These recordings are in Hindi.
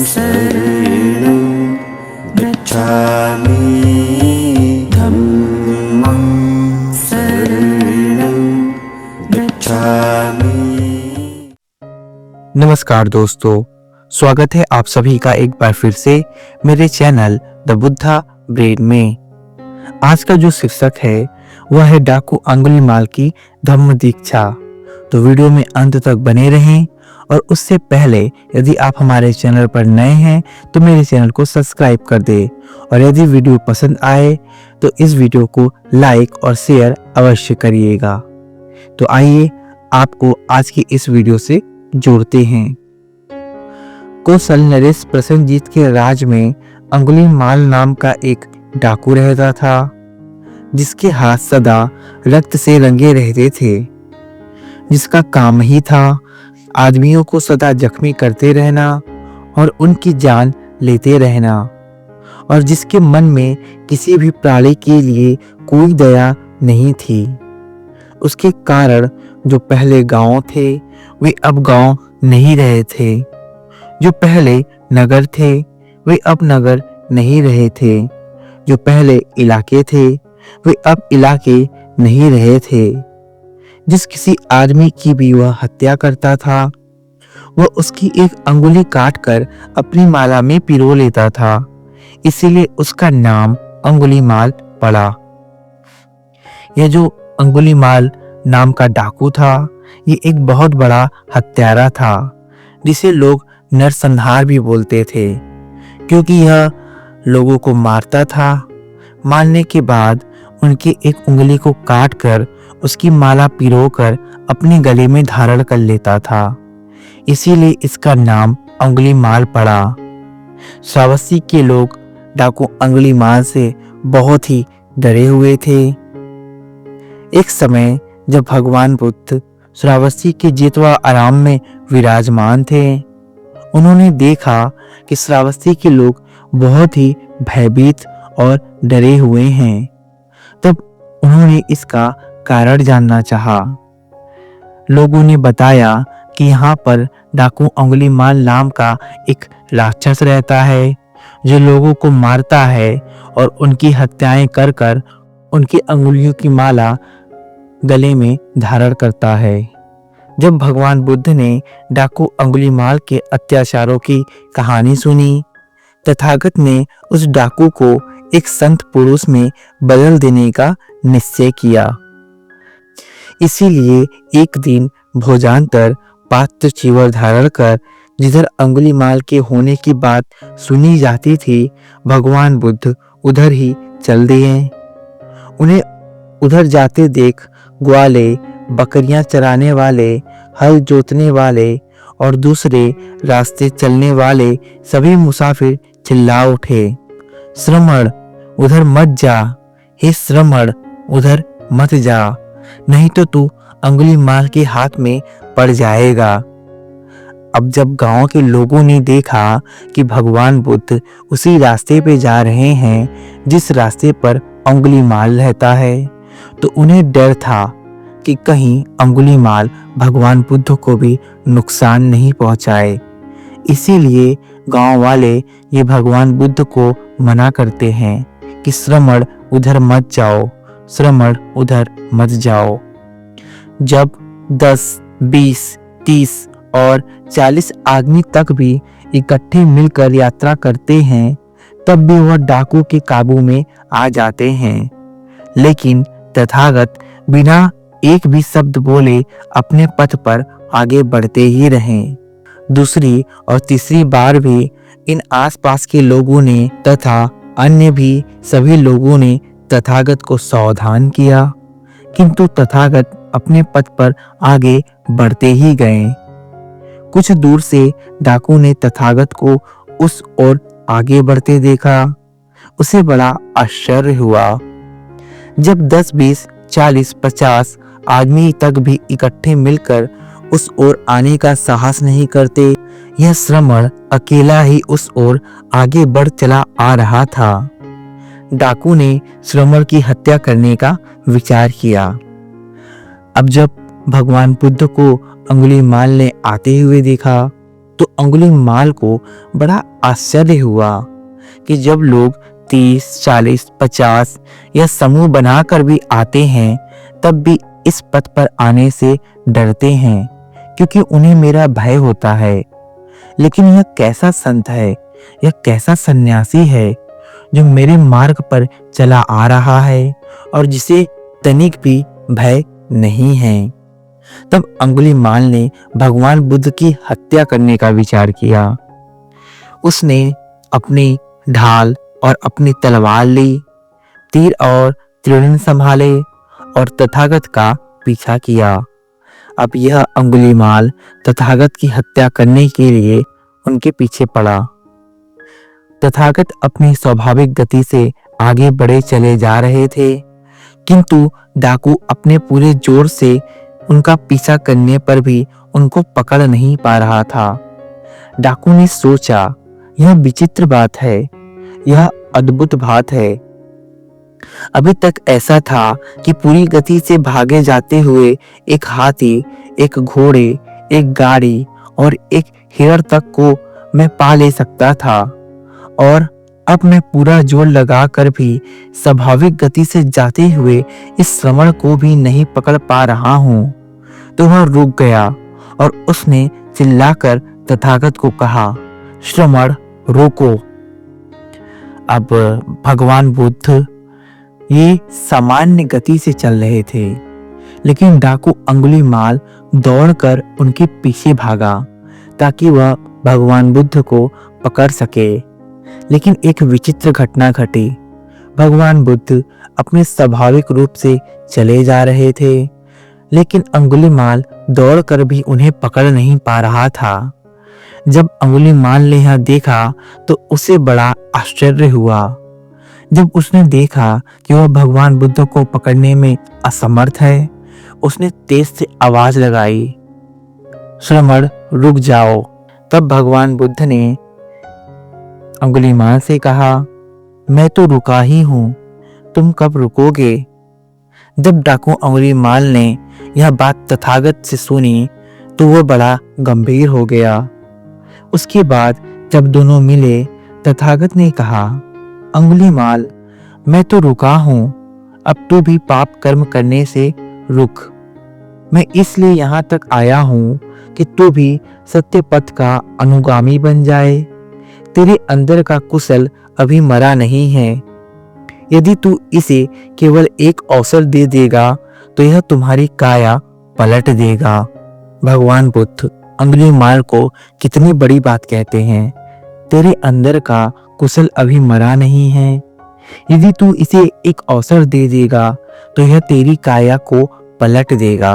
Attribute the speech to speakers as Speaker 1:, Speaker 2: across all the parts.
Speaker 1: शरणं गच्छामि धम्मं शरणं गच्छामि।
Speaker 2: नमस्कार दोस्तों, स्वागत है आप सभी का एक बार फिर से मेरे चैनल द बुद्धा ब्रेन में। आज का जो शीर्षक है वह है डाकू अंगुलीमाल की धम्म दीक्षा। तो वीडियो में अंत तक बने रहें और उससे पहले यदि आप हमारे चैनल पर नए हैं तो मेरे चैनल को सब्सक्राइब कर दें और यदि वीडियो पसंद आए तो इस वीडियो को लाइक और शेयर अवश्य करिएगा। तो आइए आपको आज की इस वीडियो से जोड़ते हैं। कौशल नरेश प्रसेनजीत के राज में अंगुलीमाल नाम का एक डाकू रहता था, जिसके हाथ सदा रक्त से रंगे रहते थे, जिसका काम ही था आदमियों को सदा जख्मी करते रहना और उनकी जान लेते रहना, और जिसके मन में किसी भी प्राणी के लिए कोई दया नहीं थी। उसके कारण जो पहले गांव थे वे अब गांव नहीं रहे थे, जो पहले नगर थे वे अब नगर नहीं रहे थे, जो पहले इलाके थे वे अब इलाके नहीं रहे थे। जिस किसी आदमी की भी वह हत्या करता था वह उसकी एक अंगुली काटकर अपनी माला में पिरो लेता था, इसीलिए उसका नाम अंगुलीमाल पड़ा। यह जो अंगुलीमाल नाम का डाकू था ये एक बहुत बड़ा हत्यारा था, जिसे लोग नरसंहार भी बोलते थे, क्योंकि यह लोगों को मारता था। मारने के बाद उनकी एक उंगली को काटकर उसकी माला पिरोकर अपने गले में धारण कर लेता था, इसीलिए इसका नाम अंगुलीमाल पड़ा। श्रावस्ती के लोग डाकू अंगुलीमाल से बहुत ही डरे हुए थे। एक समय जब भगवान बुद्ध श्रावस्ती के जेतवा आराम में विराजमान थे, उन्होंने देखा कि श्रावस्ती के लोग बहुत ही भयभीत और डरे हुए हैं। तब उन्होंने इसका कारण जानना चाहा। लोगों ने बताया कि यहाँ पर डाकू अंगुलीमाल नाम का एक राक्षस रहता है, जो लोगों को मारता है और उनकी हत्याएं कर कर उनकी अंगुलियों की माला गले में धारण करता है। जब भगवान बुद्ध ने डाकू अंगुलीमाल के अत्याचारों की कहानी सुनी, तथागत ने उस डाकू को एक संत पुरुष में बदल देने का निश्चय किया। इसीलिए एक दिन भोजांतर पात्र चीवर धारण कर जिधर अंगुलीमाल के होने की बात सुनी जाती थी, भगवान बुद्ध उधर ही चल दिए। उन्हें उधर जाते देख ग्वाले, बकरियां चराने वाले, हल जोतने वाले और दूसरे रास्ते चलने वाले सभी मुसाफिर चिल्ला उठे, श्रमण उधर मत जा, हे श्रमण उधर मत जा, नहीं तो तू अंगुलीमाल के हाथ में पड़ जाएगा। अब जब गांव के लोगों ने देखा कि भगवान बुद्ध उसी रास्ते पे जा रहे हैं जिस रास्ते पर अंगुलीमाल रहता है, तो उन्हें डर था कि कहीं अंगुलीमाल भगवान बुद्ध को भी नुकसान नहीं पहुंचाए। इसीलिए गांव वाले ये भगवान बुद्ध को मना करते हैं कि श्रमण उधर मत जाओ, श्रमण उधर मत जाओ। जब 10, 20, 30 और 40 आदमी तक भी इकट्ठे मिलकर यात्रा करते हैं, तब भी वह डाकू के काबू में आ जाते हैं। लेकिन तथागत बिना एक भी शब्द बोले अपने पथ पर आगे बढ़ते ही रहें। दूसरी और तीसरी बार भी इन आसपास के लोगों ने तथा अन्य भी सभी लोगों ने तथागत को सावधान किया, किंतु तथागत अपने पथ पर आगे बढ़ते ही गए। कुछ दूर से डाकू ने तथागत को उस ओर आगे बढ़ते देखा। उसे बड़ा आश्चर्य हुआ। जब 10, 20, 40, 50 आदमी तक भी इकट्ठे मिलकर उस ओर आने का साहस नहीं करते, यह श्रमण अकेला ही उस ओर आगे बढ़ चला आ रहा था। डाकू ने श्रमण की हत्या करने का विचार किया। अब जब भगवान बुद्ध को अंगुलीमाल ने आते हुए देखा, तो अंगुलीमाल को बड़ा आश्चर्य हुआ कि जब लोग 30, 40, 50 या समूह बनाकर भी आते हैं तब भी इस पथ पर आने से डरते हैं, क्योंकि उन्हें मेरा भय होता है। लेकिन यह कैसा संत है, यह कैसा सन्यासी है जो मेरे मार्ग पर चला आ रहा है और जिसे तनिक भी भय नहीं है। तब अंगुलीमाल ने भगवान बुद्ध की हत्या करने का विचार किया। उसने अपनी ढाल और अपनी तलवार ली, तीर और त्रिशूल संभाले और तथागत का पीछा किया। अब यह अंगुलीमाल तथागत की हत्या करने के लिए उनके पीछे पड़ा। तथागत अपनी स्वाभाविक गति से आगे बढ़े चले जा रहे थे, किंतु डाकू अपने पूरे जोर से उनका पीछा करने पर भी उनको पकड़ नहीं पा रहा था। डाकू ने सोचा, यह विचित्र बात है, यह अद्भुत बात है। अभी तक ऐसा था कि पूरी गति से भागे जाते हुए एक हाथी, एक घोड़े, एक गाड़ी और एक हिरण तक को मैं पा ले सकता था, और अब मैं पूरा जोर लगाकर भी स्वाभाविक गति से जाते हुए इस श्रवण को भी नहीं पकड़ पा रहा हूँ। तो वह रुक गया और उसने चिल्लाकर तथागत को कहा, श्रवण रोको। अब भगवान बुद्ध ये सामान्य गति से चल रहे थे, लेकिन डाकू अंगुलीमाल दौड़कर उनके पीछे भागा ताकि वह भगवान बुद्ध को पकड़ सके। लेकिन एक विचित्र घटना घटी। भगवान बुद्ध अपने स्वाभाविक रूप से चले जा रहे थे, लेकिन अंगुलीमाल दौड़कर भी उन्हें पकड़ नहीं पा रहा था। जब अंगुलीमाल ने यह देखा तो उसे बड़ा आश्चर्य हुआ। जब उसने देखा कि वह भगवान बुद्ध को पकड़ने में असमर्थ है, उसने तेज से आवाज लगाई, श्रवण रुक जाओ। तब भगवान बुद्ध ने अंगुलीमाल से कहा, मैं तो रुका ही हूं, तुम कब रुकोगे? जब डाकू अंगुलीमाल ने यह बात तथागत से सुनी तो वह बड़ा गंभीर हो गया। उसके बाद जब दोनों मिले, तथागत ने कहा, अंगुलीमाल, मैं तो रुका हूं, अब तू भी पाप कर्म करने से रुक। मैं इसलिए यहाँ तक आया हूं कि तू भी सत्य पथ का अनुगामी बन जाए। तेरे अंदर का कुशल अभी मरा नहीं है। यदि तू इसे केवल एक अवसर दे देगा तो यह तुम्हारी काया पलट देगा। भगवान बुद्ध अंगुलीमाल को कितनी बड़ी बात कहते हैं। तेरे अंदर का कुशल अभी मरा नहीं है। यदि तू इसे एक अवसर दे देगा तो यह तेरी काया को पलट देगा।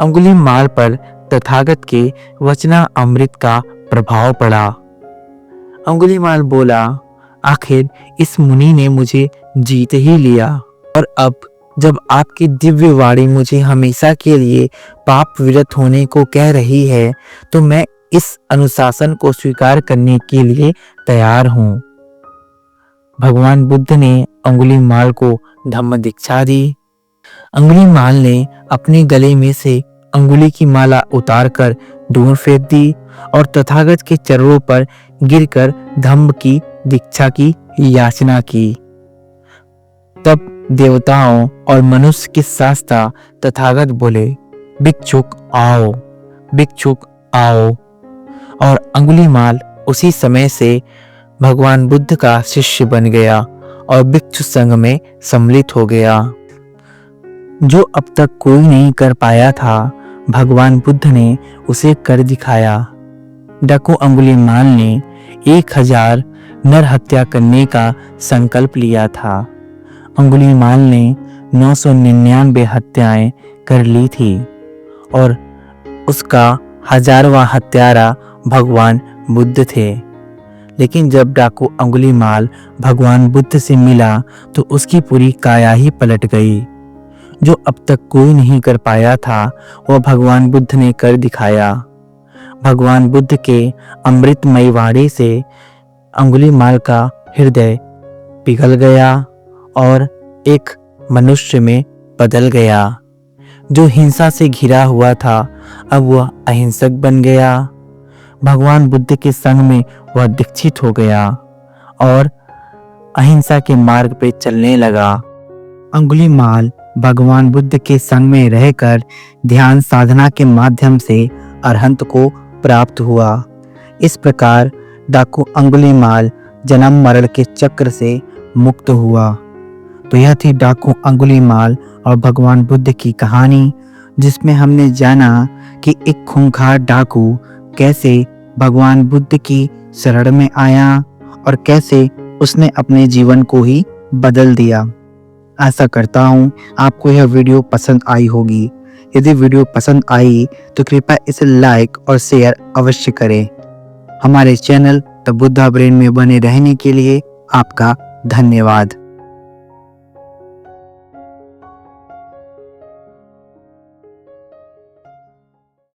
Speaker 2: अंगुलीमाल पर तथागत के वचना अमृत का प्रभाव पड़ा। अंगुलीमाल बोला, आखिर इस मुनि ने मुझे जीत ही लिया, और अब जब आपकी दिव्य वाणी मुझे हमेशा के लिए पाप विरत होने को कह रही है तो मैं इस अनुशासन को स्वीकार करने के लिए तैयार हूँ। भगवान बुद्ध ने अंगुलीमाल को धम्म दीक्षा दी। अंगुलीमाल ने अपने गले में से अंगुली की माला उतारकर दूर फेंक दी और तथागत के चरणों पर गिरकर धम्म की दीक्षा की याचना की। तब देवताओं और मनुष्य के शास्त्रा तथागत बोले, भिक्षुक आओ, भिक्षुक आओ। और अंगुलीमाल उसी समय से भगवान बुद्ध का शिष्य बन गया और भिक्षु संघ में सम्मिलित हो गया। जो अब तक कोई नहीं कर पाया था, भगवान बुद्ध ने उसे कर दिखाया। डाकू अंगुलीमाल ने 1000 नर हत्या करने का संकल्प लिया था। अंगुलीमाल ने 999 हत्याएं कर ली थी और उसका 1000वां हत्यारा भगवान बुद्ध थे। लेकिन जब डाकू अंगुलीमाल भगवान बुद्ध से मिला तो उसकी पूरी काया ही पलट गई। जो अब तक कोई नहीं कर पाया था वह भगवान बुद्ध ने कर दिखाया। भगवान बुद्ध के अमृतमय वाणी से अंगुलीमाल का हृदय पिघल गया और एक मनुष्य में बदल गया। जो हिंसा से घिरा हुआ था अब वह अहिंसक बन गया। भगवान बुद्ध के संग में वह दीक्षित हो गया और अहिंसा के मार्ग पे चलने लगा। अंगुलीमाल भगवान बुद्ध के संग में रहकर ध्यान साधना के माध्यम से अरहंत को प्राप्त हुआ। इस प्रकार डाकू अंगुलीमाल जन्म मरण के चक्र से मुक्त हुआ। तो यह थी डाकू अंगुलीमाल और भगवान बुद्ध की कहानी, जिसमें हमने जाना कि एक खूंखार डाकू कैसे भगवान बुद्ध की शरण में आया और कैसे उसने अपने जीवन को ही बदल दिया। आशा करता हूँ आपको यह वीडियो पसंद आई होगी। यदि वीडियो पसंद आई तो कृपया इसे लाइक और शेयर अवश्य करें। हमारे चैनल द बुद्धा ब्रेन में बने रहने के लिए आपका धन्यवाद।